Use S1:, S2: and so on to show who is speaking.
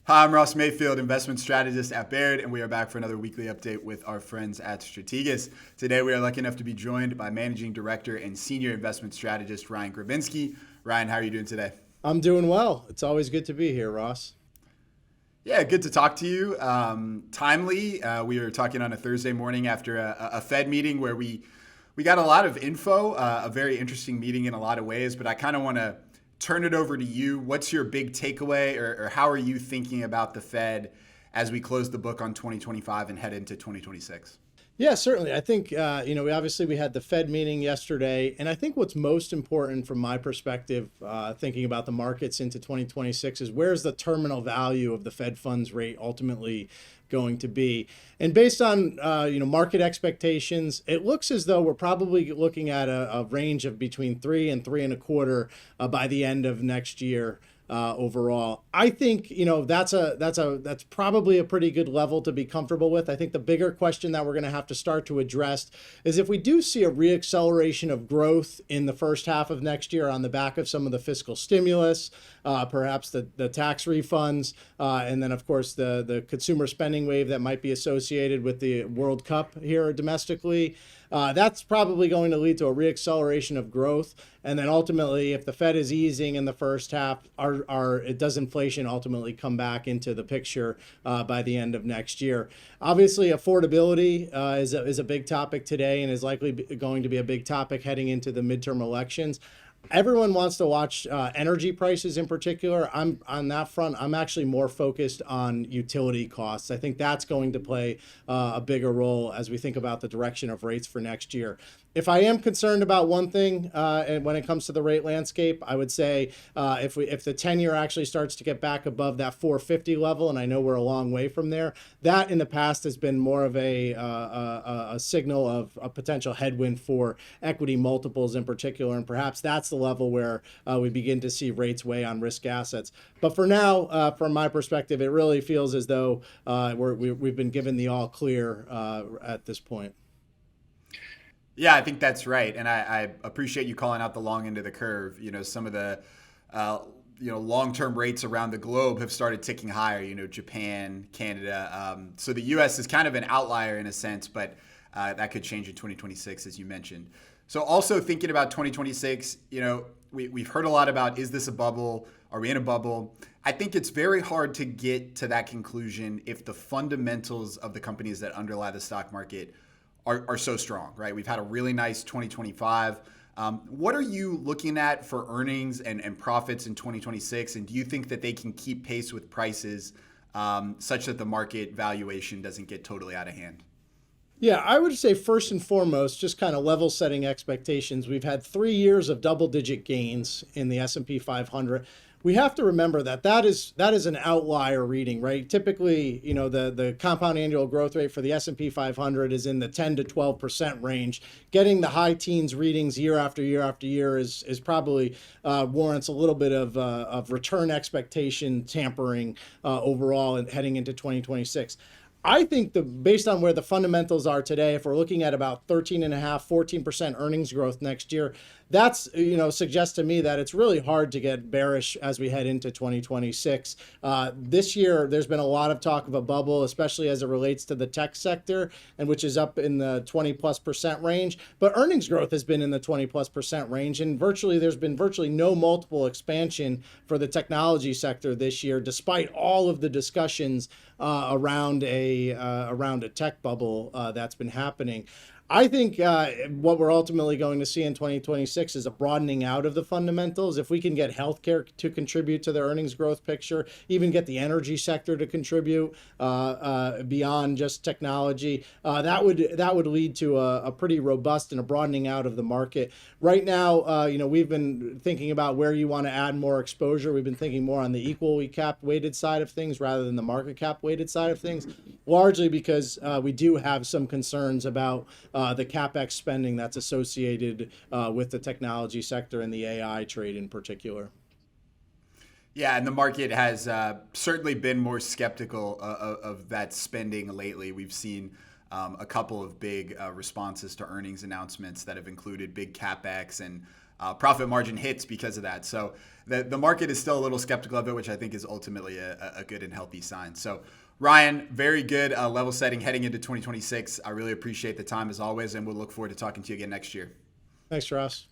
S1: Hi, I'm Ross Mayfield, investment strategist at Baird, and we are back for another weekly update with our friends at Strategas. Today, we are lucky enough to be joined by Managing Director and Senior Investment Strategist Ryan Grabinski. Ryan, how are you doing today?
S2: I'm doing well. It's always good to be here, Ross.
S1: Yeah, good to talk to you. Timely. We were talking on a Thursday morning after a Fed meeting where we got a lot of info, a very interesting meeting in a lot of ways, but I kind of want to turn it over to you. What's your big takeaway, or how are you thinking about the Fed as we close the book on 2025 and head into 2026?
S2: Yeah, certainly. I think we had the Fed meeting yesterday, and I think what's most important from my perspective, thinking about the markets into 2026, is where's the terminal value of the Fed funds rate ultimately going to be? And based on market expectations, it looks as though we're probably looking at a range of between 3 and 3.25 by the end of next year. Overall, I think that's probably a pretty good level to be comfortable with. I think the bigger question that we're going to have to start to address is if we do see a reacceleration of growth in the first half of next year on the back of some of the fiscal stimulus, perhaps the tax refunds, and then of course the consumer spending wave that might be associated with the World Cup here domestically. That's probably going to lead to a reacceleration of growth. And then ultimately, if the Fed is easing in the first half, does inflation ultimately come back into the picture by the end of next year? Obviously, affordability is a big topic today and is likely going to be a big topic heading into the midterm elections. Everyone wants to watch energy prices in particular. I'm on that front. I'm actually more focused on utility costs. I think that's going to play a bigger role as we think about the direction of rates for next year. If I am concerned about one thing, and when it comes to the rate landscape, I would say if the 10-year actually starts to get back above that 450 level, and I know we're a long way from there, that in the past has been more of a signal of a potential headwind for equity multiples in particular, and perhaps that's the level where we begin to see rates weigh on risk assets. But for now, from my perspective, it really feels as though we've been given the all clear at this point.
S1: Yeah, I think that's right, and I appreciate you calling out the long end of the curve. Some of the uh, long-term rates around the globe have started ticking higher. Japan, Canada. So the U.S. is kind of an outlier in a sense, but that could change in 2026, as you mentioned. So also thinking about 2026, we've heard a lot about, is this a bubble? Are we in a bubble? I think it's very hard to get to that conclusion if the fundamentals of the companies that underlie the stock market are so strong, right? We've had a really nice 2025. What are you looking at for earnings and profits in 2026? And do you think that they can keep pace with prices such that the market valuation doesn't get totally out of hand?
S2: Yeah, I would say first and foremost, just kind of level setting expectations. We've had 3 years of double digit gains in the S&P 500. We have to remember that is an outlier reading, right? Typically, the compound annual growth rate for the S&P 500 is in the 10 to 12% range. Getting the high teens readings year after year after year is probably warrants a little bit of return expectation tampering overall and heading into 2026. I think based on where the fundamentals are today, if we're looking at about 13.5, 14% earnings growth next year, that's, suggests to me that it's really hard to get bearish as we head into 2026. This year, there's been a lot of talk of a bubble, especially as it relates to the tech sector, and which is up in the 20+% range. But earnings growth has been in the 20+% range, and there's been virtually no multiple expansion for the technology sector this year, despite all of the discussions around a tech bubble that's been happening. I think what we're ultimately going to see in 2026 is a broadening out of the fundamentals. If we can get healthcare to contribute to the earnings growth picture, even get the energy sector to contribute beyond just technology, that would lead to a pretty robust and a broadening out of the market. Right now, we've been thinking about where you want to add more exposure. We've been thinking more on the equally cap weighted side of things rather than the market cap weighted side of things, largely because we do have some concerns about the capex spending that's associated with the technology sector and the AI trade in particular.
S1: Yeah, and the market has certainly been more skeptical of that spending lately. We've seen a couple of big responses to earnings announcements that have included big capex and profit margin hits because of that. So the market is still a little skeptical of it, which I think is ultimately a good and healthy sign. So Ryan, very good level setting heading into 2026. I really appreciate the time as always, and we'll look forward to talking to you again next year.
S2: Thanks, Ross.